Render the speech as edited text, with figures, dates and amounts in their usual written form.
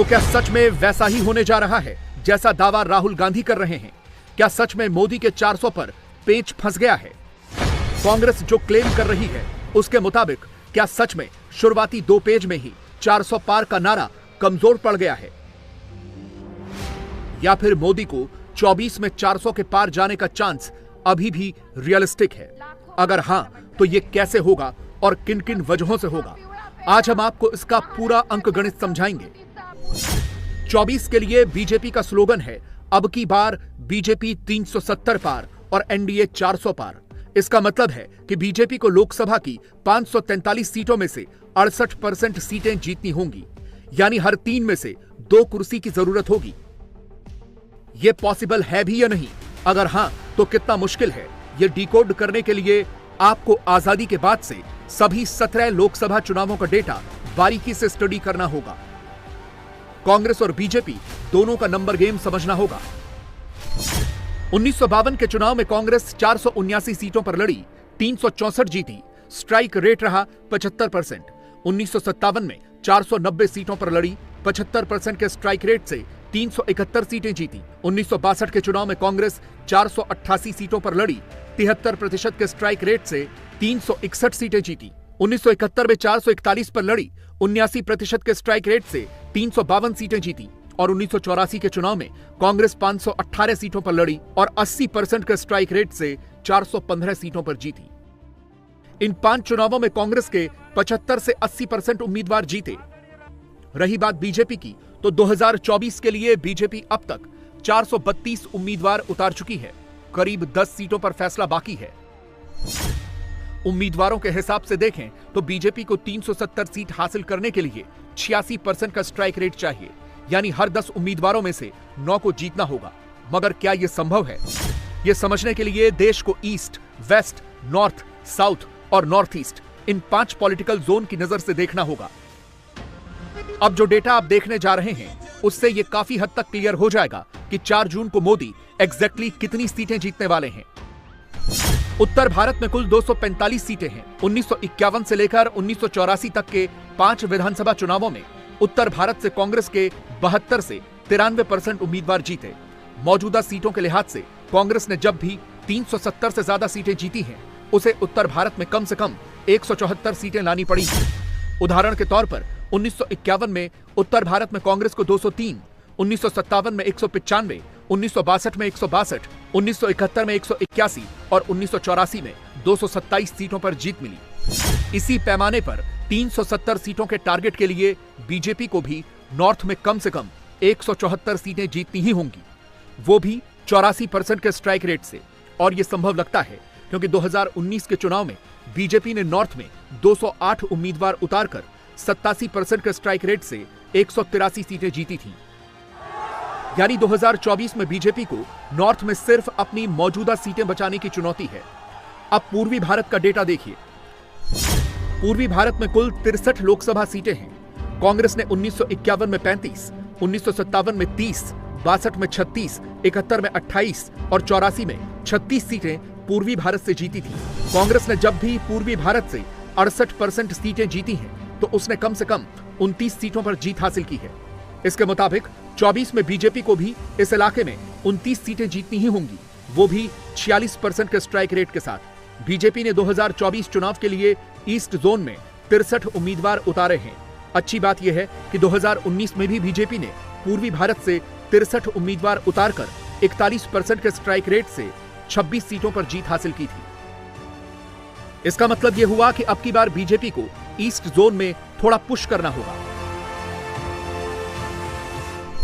तो क्या सच में वैसा ही होने जा रहा है जैसा दावा राहुल गांधी कर रहे हैं? क्या सच में मोदी के 400 पर पेच फंस गया है? कांग्रेस जो क्लेम कर रही है उसके मुताबिक क्या सच में शुरुआती 2 पेज में ही 400 पार का नारा कमजोर पड़ गया है, या फिर मोदी को 24 में 400 के पार जाने का चांस अभी भी रियलिस्टिक है? अगर हां, तो यह कैसे होगा और किन किन वजहों से होगा, आज हम आपको इसका पूरा अंकगणित समझाएंगे। 24 के लिए बीजेपी का स्लोगन है, अब की बार बीजेपी 370 पार और एनडीए 400 पार। इसका मतलब है कि बीजेपी को लोकसभा की 543 सीटों में से 68% सीटें जीतनी होंगी, यानी हर 3 में से 2 कुर्सी की जरूरत होगी। यह पॉसिबल है भी या नहीं? अगर हां, तो कितना मुश्किल है? यह डिकोड करने के लिए आपको आजादी के बाद से सभी 17 लोकसभा चुनावों का डेटा बारीकी से स्टडी करना होगा। कांग्रेस और बीजेपी दोनों का नंबर गेम समझना होगा। 1952 के चुनाव में कांग्रेस 479 सीटों पर लड़ी, 364 जीती, स्ट्राइक रेट रहा 75%। 1957 में 490 सीटों पर लड़ी, 75% के स्ट्राइक रेट से 371 सीटें जीती। 1962 के चुनाव में कांग्रेस 488 सीटों पर लड़ी, 73% के स्ट्राइक रेट से 361 सीटें जीती। 1971 में 441 पर लड़ी, 79% के स्ट्राइक रेट से 352 सीटें जीती। और 1984 के चुनाव में कांग्रेस 518 सीटों पर लड़ी और 80% के स्ट्राइक रेट से 415 सीटों पर जीती। इन 5 चुनावों में कांग्रेस के 75 से 80% उम्मीदवार जीते। रही बात बीजेपी की, तो 2024 के लिए बीजेपी अब तक 432 उम्मीदवार उतार चुकी है। करीब 10 सीटों पर फैसला बाकी है। उम्मीदवारों के हिसाब से देखें तो बीजेपी को 370 सीट हासिल करने के लिए 86% का स्ट्राइक रेट चाहिए, यानी हर 10 उम्मीदवारों में से 9 को जीतना होगा। मगर क्या यह संभव है? यह समझने के लिए देश को ईस्ट, वेस्ट, नॉर्थ, साउथ और नॉर्थ ईस्ट, इन 5 पॉलिटिकल जोन की नजर से देखना होगा। अब जो डेटा आप देखने जा रहे हैं उससे यह काफी हद तक क्लियर हो जाएगा कि 4 जून को मोदी एग्जैक्टली कितनी सीटें जीतने वाले हैं। उत्तर भारत में कुल 245 सीटें हैं। 1951 से लेकर 1984 तक के 5 विधानसभा चुनावों में उत्तर भारत से कांग्रेस के 72 से 93% उम्मीदवार जीते। मौजूदा सीटों के लिहाज से कांग्रेस ने जब भी 370 से ज्यादा सीटें जीती हैं, उसे उत्तर भारत में कम से कम 174 सीटें लानी पड़ी। उदाहरण के तौर पर 1951 में उत्तर भारत में कांग्रेस को 203, 1957 में 195, 1962 में 162, 1971 में 181 और 1984 में 227 सीटों पर जीत मिली। इसी पैमाने पर 370 सीटों के टारगेट के लिए बीजेपी को भी नॉर्थ में कम से कम 174 सीटें जीतनी ही होंगी, वो भी 84% के स्ट्राइक रेट से। और यह संभव लगता है क्योंकि 2019 के चुनाव में बीजेपी ने नॉर्थ में 208 उम्मीदवार उतारकर 87% के स्ट्राइक रेट से 183 सीटें जीती थी। यानी 2024 में बीजेपी को नॉर्थ में सिर्फ अपनी मौजूदा सीटें बचाने की चुनौती है। अब पूर्वी भारत का डेटा देखिए। पूर्वी भारत में कुल 63 लोकसभा सीटें हैं। कांग्रेस ने 1951 में 35, 1957 में 30, 62 में 36, 71 में 28 और 84 में 36 सीटें पूर्वी भारत से जीती थी। कांग्रेस ने जब भी पूर्वी भारत से 68% सीटें जीती हैं, तो उसने कम से कम 29 सीटों पर जीत हासिल की है। इसके मुताबिक 24 में बीजेपी को भी इस इलाके में 29 सीटें जीतनी ही होंगी, वो भी 46% के स्ट्राइक रेट के साथ। बीजेपी ने 2024 चुनाव के लिए ईस्ट जोन में 63 उम्मीदवार उतारे हैं। अच्छी बात यह है कि 2019 में भी बीजेपी ने पूर्वी भारत से 63 उम्मीदवार उतारकर 41% के स्ट्राइक रेट से 26 सीटों पर जीत हासिल की थी। इसका मतलब यह हुआ कि अब की बार बीजेपी को ईस्ट जोन में थोड़ा पुश करना होगा।